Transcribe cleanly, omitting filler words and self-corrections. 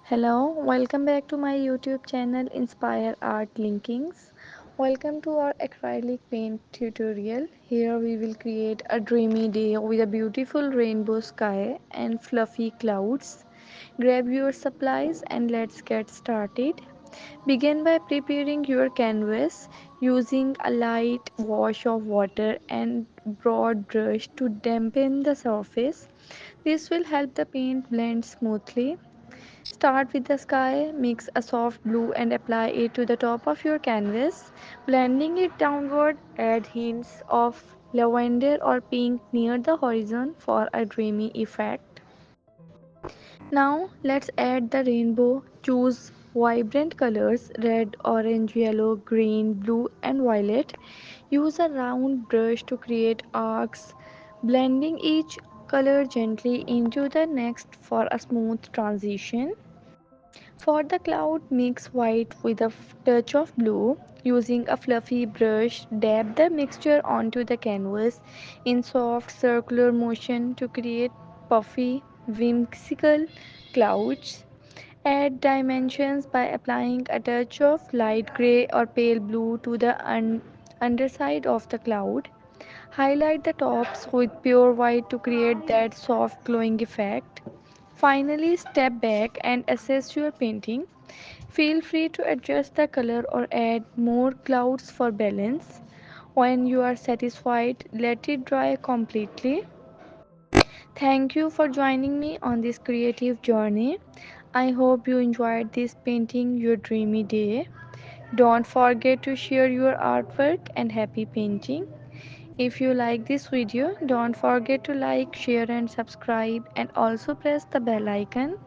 Hello, welcome back to my YouTube channel Inspire Art Linkings. Welcome to our acrylic paint tutorial. Here we will create a dreamy day with a beautiful rainbow sky and fluffy clouds. Grab your supplies and let's get started. Begin by preparing your canvas using a light wash of water and broad brush to dampen the surface. This will help the paint blend smoothly. Start with the sky, mix a soft blue and apply it to the top of your canvas. Blending it downward, add hints of lavender or pink near the horizon for a dreamy effect. Now let's add the rainbow. Choose vibrant colors red, orange, yellow, green, blue, and violet. Use a round brush to create arcs, blending each color gently into the next for a smooth transition. For the cloud, mix white with a touch of blue. Using a fluffy brush, dab the mixture onto the canvas in soft circular motion to create puffy, whimsical clouds. Add dimensions by applying a touch of light gray or pale blue to the underside of the cloud. Highlight the tops with pure white to create that soft glowing effect. Finally, step back and assess your painting. Feel free to adjust the color or add more clouds for balance. When you are satisfied, let it dry completely. Thank you for joining me on this creative journey. I hope you enjoyed this painting your dreamy day. Don't forget to share your artwork and happy painting. If you like this video, don't forget to like, share and subscribe and also press the bell icon